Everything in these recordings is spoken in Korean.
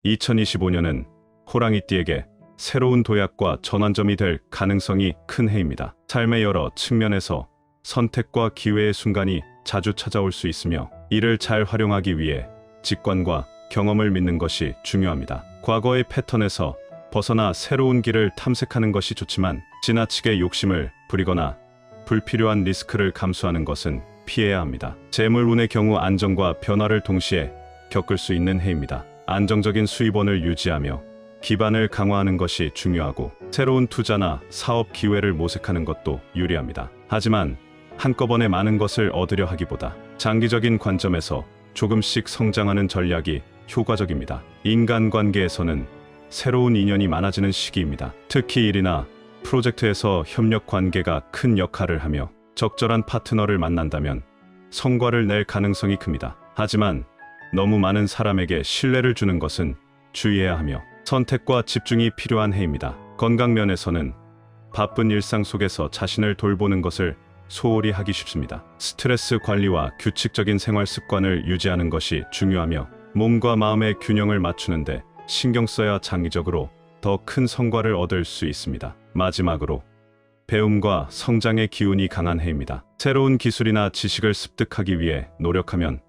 2025년은 호랑이띠에게 새로운 도약과 전환점이 될 가능성이 큰 해입니다. 삶의 여러 측면에서 선택과 기회의 순간이 자주 찾아올 수 있으며 이를 잘 활용하기 위해 직관과 경험을 믿는 것이 중요합니다. 과거의 패턴에서 벗어나 새로운 길을 탐색하는 것이 좋지만 지나치게 욕심을 부리거나 불필요한 리스크를 감수하는 것은 피해야 합니다. 재물운의 경우 안정과 변화를 동시에 겪을 수 있는 해입니다. 안정적인 수입원을 유지하며 기반을 강화하는 것이 중요하고 새로운 투자나 사업 기회를 모색하는 것도 유리합니다. 하지만 한꺼번에 많은 것을 얻으려 하기보다 장기적인 관점에서 조금씩 성장하는 전략이 효과적입니다. 인간관계에서는 새로운 인연이 많아지는 시기입니다. 특히 일이나 프로젝트에서 협력 관계가 큰 역할을 하며 적절한 파트너를 만난다면 성과를 낼 가능성이 큽니다. 하지만 너무 많은 사람에게 신뢰를 주는 것은 주의해야 하며 선택과 집중이 필요한 해입니다. 건강 면에서는 바쁜 일상 속에서 자신을 돌보는 것을 소홀히 하기 쉽습니다. 스트레스 관리와 규칙적인 생활 습관을 유지하는 것이 중요하며 몸과 마음의 균형을 맞추는데 신경 써야 장기적으로 더 큰 성과를 얻을 수 있습니다. 마지막으로 배움과 성장의 기운이 강한 해입니다. 새로운 기술이나 지식을 습득하기 위해 노력하면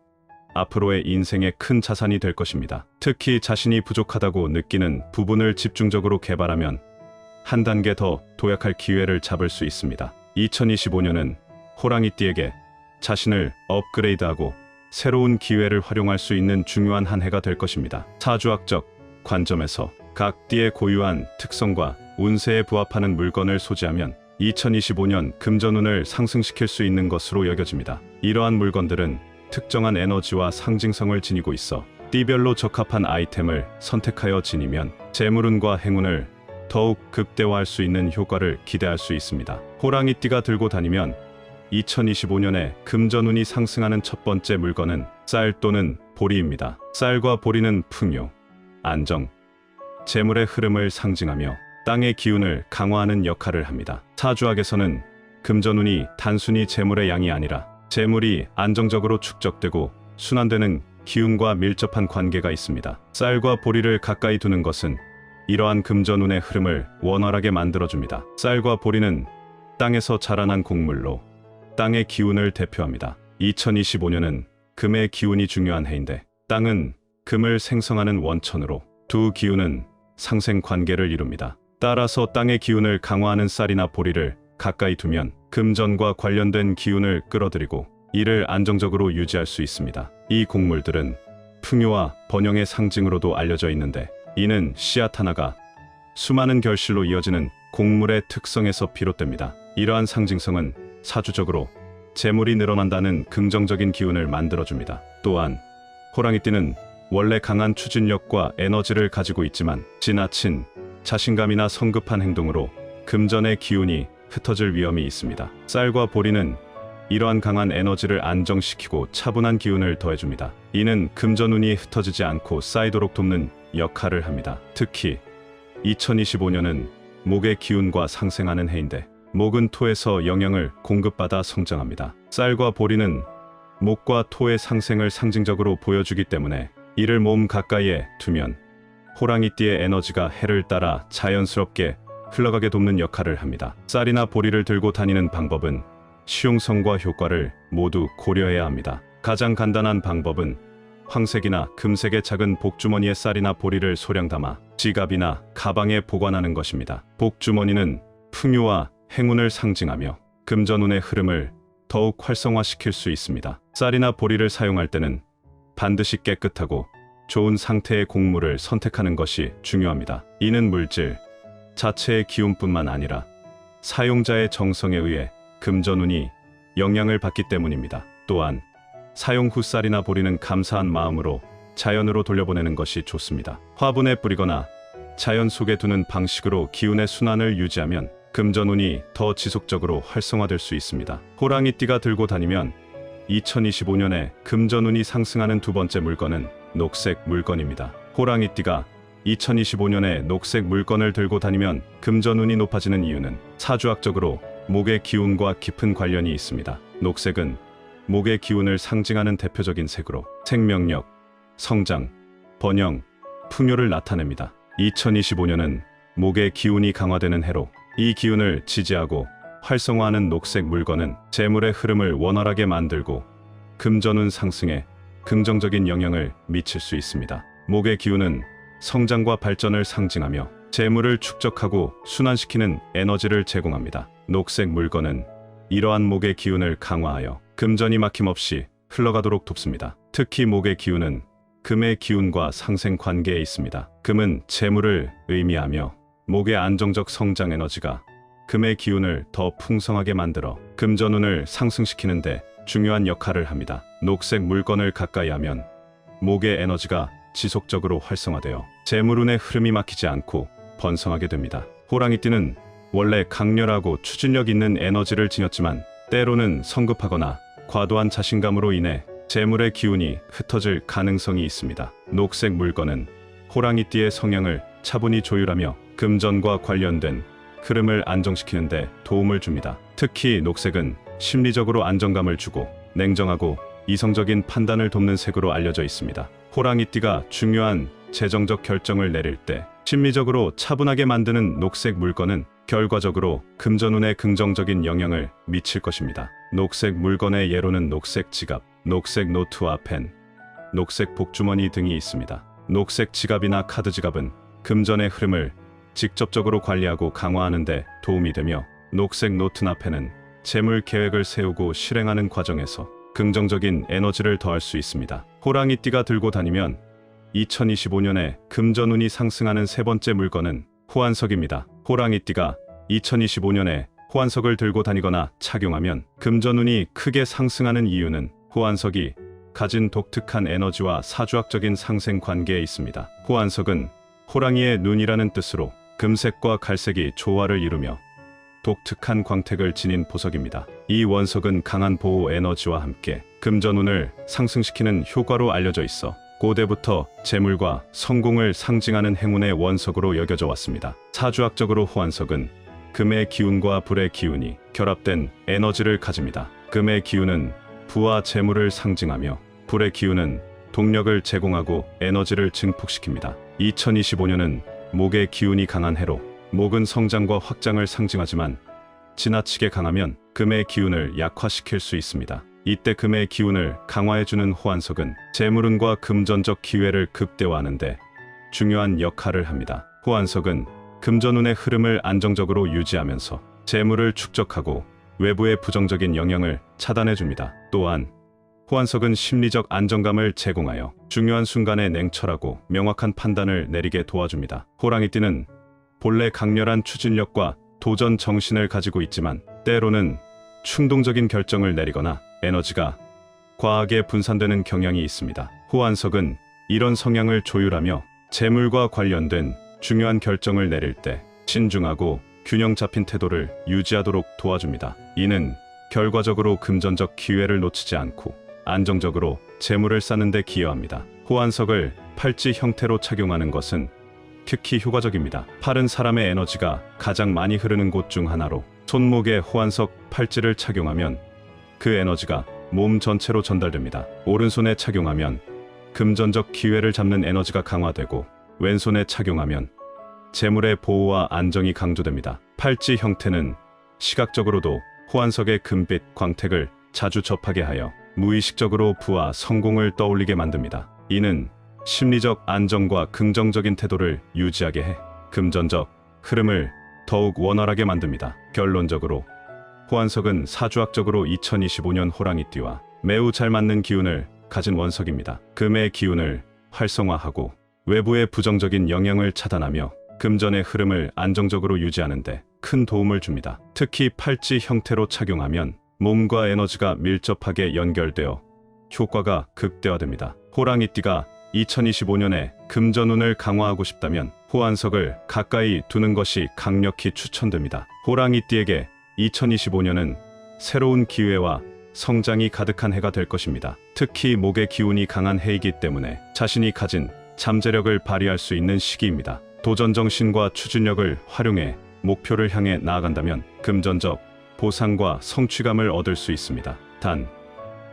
앞으로의 인생의 큰 자산이 될 것입니다. 특히 자신이 부족하다고 느끼는 부분을 집중적으로 개발하면 한 단계 더 도약할 기회를 잡을 수 있습니다. 2025년은 호랑이띠에게 자신을 업그레이드하고 새로운 기회를 활용할 수 있는 중요한 한 해가 될 것입니다. 사주학적 관점에서 각 띠의 고유한 특성과 운세에 부합하는 물건을 소지하면 2025년 금전운을 상승시킬 수 있는 것으로 여겨집니다. 이러한 물건들은 특정한 에너지와 상징성을 지니고 있어 띠별로 적합한 아이템을 선택하여 지니면 재물운과 행운을 더욱 극대화할 수 있는 효과를 기대할 수 있습니다. 호랑이띠가 들고 다니면 2025년에 금전운이 상승하는 첫 번째 물건은 쌀 또는 보리입니다. 쌀과 보리는 풍요, 안정, 재물의 흐름을 상징하며 땅의 기운을 강화하는 역할을 합니다. 사주학에서는 금전운이 단순히 재물의 양이 아니라 재물이 안정적으로 축적되고 순환되는 기운과 밀접한 관계가 있습니다. 쌀과 보리를 가까이 두는 것은 이러한 금전운의 흐름을 원활하게 만들어줍니다. 쌀과 보리는 땅에서 자라난 곡물로 땅의 기운을 대표합니다. 2025년은 금의 기운이 중요한 해인데 땅은 금을 생성하는 원천으로 두 기운은 상생 관계를 이룹니다. 따라서 땅의 기운을 강화하는 쌀이나 보리를 가까이 두면 금전과 관련된 기운을 끌어들이고 이를 안정적으로 유지할 수 있습니다. 이 곡물들은 풍요와 번영의 상징으로도 알려져 있는데 이는 씨앗 하나가 수많은 결실로 이어지는 곡물의 특성에서 비롯됩니다. 이러한 상징성은 사주적으로 재물이 늘어난다는 긍정적인 기운을 만들어줍니다. 또한 호랑이띠는 원래 강한 추진력과 에너지를 가지고 있지만 지나친 자신감이나 성급한 행동으로 금전의 기운이 흩어질 위험이 있습니다. 쌀과 보리는 이러한 강한 에너지를 안정시키고 차분한 기운을 더해줍니다. 이는 금전운이 흩어지지 않고 쌓이도록 돕는 역할을 합니다. 특히 2025년은 목의 기운과 상생하는 해인데 목은 토에서 영양을 공급받아 성장합니다. 쌀과 보리는 목과 토의 상생을 상징적으로 보여주기 때문에 이를 몸 가까이에 두면 호랑이띠의 에너지가 해를 따라 자연스럽게 흘러가게 돕는 역할을 합니다. 쌀이나 보리를 들고 다니는 방법은 실용성과 효과를 모두 고려해야 합니다. 가장 간단한 방법은 황색이나 금색의 작은 복주머니에 쌀이나 보리를 소량 담아 지갑이나 가방에 보관하는 것입니다. 복주머니는 풍요와 행운을 상징하며 금전운의 흐름을 더욱 활성화시킬 수 있습니다. 쌀이나 보리를 사용할 때는 반드시 깨끗하고 좋은 상태의 곡물을 선택하는 것이 중요합니다. 이는 물질 자체의 기운뿐만 아니라 사용자의 정성에 의해 금전운이 영향을 받기 때문입니다. 또한 사용 후 쌀이나 보리는 감사한 마음으로 자연으로 돌려보내는 것이 좋습니다. 화분에 뿌리거나 자연 속에 두는 방식으로 기운의 순환을 유지하면 금전운이 더 지속적으로 활성화될 수 있습니다. 호랑이띠가 들고 다니면 2025년에 금전운이 상승하는 두 번째 물건은 녹색 물건입니다. 호랑이띠가 2025년에 녹색 물건을 들고 다니면 금전운이 높아지는 이유는 사주학적으로 목의 기운과 깊은 관련이 있습니다. 녹색은 목의 기운을 상징하는 대표적인 색으로 생명력, 성장, 번영, 풍요를 나타냅니다. 2025년은 목의 기운이 강화되는 해로 이 기운을 지지하고 활성화하는 녹색 물건은 재물의 흐름을 원활하게 만들고 금전운 상승에 긍정적인 영향을 미칠 수 있습니다. 목의 기운은 성장과 발전을 상징하며 재물을 축적하고 순환시키는 에너지를 제공합니다. 녹색 물건은 이러한 목의 기운을 강화하여 금전이 막힘없이 흘러가도록 돕습니다. 특히 목의 기운은 금의 기운과 상생 관계에 있습니다. 금은 재물을 의미하며 목의 안정적 성장 에너지가 금의 기운을 더 풍성하게 만들어 금전운을 상승시키는 데 중요한 역할을 합니다. 녹색 물건을 가까이 하면 목의 에너지가 지속적으로 활성화되어 재물운의 흐름이 막히지 않고 번성하게 됩니다. 호랑이띠는 원래 강렬하고 추진력 있는 에너지를 지녔지만 때로는 성급하거나 과도한 자신감으로 인해 재물의 기운이 흩어질 가능성이 있습니다. 녹색 물건은 호랑이띠의 성향을 차분히 조율하며 금전과 관련된 흐름을 안정시키는 데 도움을 줍니다. 특히 녹색은 심리적으로 안정감을 주고 냉정하고 이성적인 판단을 돕는 색으로 알려져 있습니다. 호랑이띠가 중요한 재정적 결정을 내릴 때 심리적으로 차분하게 만드는 녹색 물건은 결과적으로 금전운에 긍정적인 영향을 미칠 것입니다. 녹색 물건의 예로는 녹색 지갑, 녹색 노트와 펜, 녹색 복주머니 등이 있습니다. 녹색 지갑이나 카드 지갑은 금전의 흐름을 직접적으로 관리하고 강화하는 데 도움이 되며 녹색 노트나 펜은 재물 계획을 세우고 실행하는 과정에서 긍정적인 에너지를 더할 수 있습니다. 호랑이띠가 들고 다니면 2025년에 금전운이 상승하는 세 번째 물건은 호환석입니다. 호랑이띠가 2025년에 호환석을 들고 다니거나 착용하면 금전운이 크게 상승하는 이유는 호환석이 가진 독특한 에너지와 사주학적인 상생 관계에 있습니다. 호환석은 호랑이의 눈이라는 뜻으로 금색과 갈색이 조화를 이루며 독특한 광택을 지닌 보석입니다. 이 원석은 강한 보호 에너지와 함께 금전운을 상승시키는 효과로 알려져 있어 고대부터 재물과 성공을 상징하는 행운의 원석으로 여겨져 왔습니다. 사주학적으로 호환석은 금의 기운과 불의 기운이 결합된 에너지를 가집니다. 금의 기운은 부와 재물을 상징하며 불의 기운은 동력을 제공하고 에너지를 증폭시킵니다. 2025년은 목의 기운이 강한 해로 목은 성장과 확장을 상징하지만 지나치게 강하면 금의 기운을 약화시킬 수 있습니다. 이때 금의 기운을 강화해주는 호환석은 재물운과 금전적 기회를 극대화하는 데 중요한 역할을 합니다. 호환석은 금전운의 흐름을 안정적으로 유지하면서 재물을 축적하고 외부의 부정적인 영향을 차단해줍니다. 또한 호환석은 심리적 안정감을 제공하여 중요한 순간에 냉철하고 명확한 판단을 내리게 도와줍니다. 호랑이띠는 본래 강렬한 추진력과 도전 정신을 가지고 있지만 때로는 충동적인 결정을 내리거나 에너지가 과하게 분산되는 경향이 있습니다. 호환석은 이런 성향을 조율하며 재물과 관련된 중요한 결정을 내릴 때 신중하고 균형 잡힌 태도를 유지하도록 도와줍니다. 이는 결과적으로 금전적 기회를 놓치지 않고 안정적으로 재물을 쌓는 데 기여합니다. 호환석을 팔찌 형태로 착용하는 것은 특히 효과적입니다. 팔은 사람의 에너지가 가장 많이 흐르는 곳 중 하나로 손목에 호환석 팔찌를 착용하면 그 에너지가 몸 전체로 전달됩니다. 오른손에 착용하면 금전적 기회를 잡는 에너지가 강화되고 왼손에 착용하면 재물의 보호와 안정이 강조됩니다. 팔찌 형태는 시각적으로도 호환석의 금빛 광택을 자주 접하게 하여 무의식적으로 부와 성공을 떠올리게 만듭니다. 이는 심리적 안정과 긍정적인 태도를 유지하게 해 금전적 흐름을 더욱 원활하게 만듭니다. 결론적으로 호환석은 사주학적으로 2025년 호랑이띠와 매우 잘 맞는 기운을 가진 원석입니다. 금의 기운을 활성화하고 외부의 부정적인 영향을 차단하며 금전의 흐름을 안정적으로 유지하는 데 큰 도움을 줍니다. 특히 팔찌 형태로 착용하면 몸과 에너지가 밀접하게 연결되어 효과가 극대화됩니다. 호랑이띠가 2025년에 금전운을 강화하고 싶다면 호환석을 가까이 두는 것이 강력히 추천됩니다. 호랑이띠에게 2025년은 새로운 기회와 성장이 가득한 해가 될 것입니다. 특히 목의 기운이 강한 해이기 때문에 자신이 가진 잠재력을 발휘할 수 있는 시기입니다. 도전정신과 추진력을 활용해 목표를 향해 나아간다면 금전적 보상과 성취감을 얻을 수 있습니다. 단,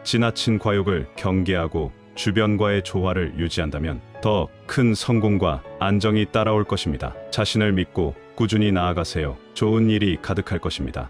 지나친 과욕을 경계하고 주변과의 조화를 유지한다면 더 큰 성공과 안정이 따라올 것입니다. 자신을 믿고 꾸준히 나아가세요. 좋은 일이 가득할 것입니다.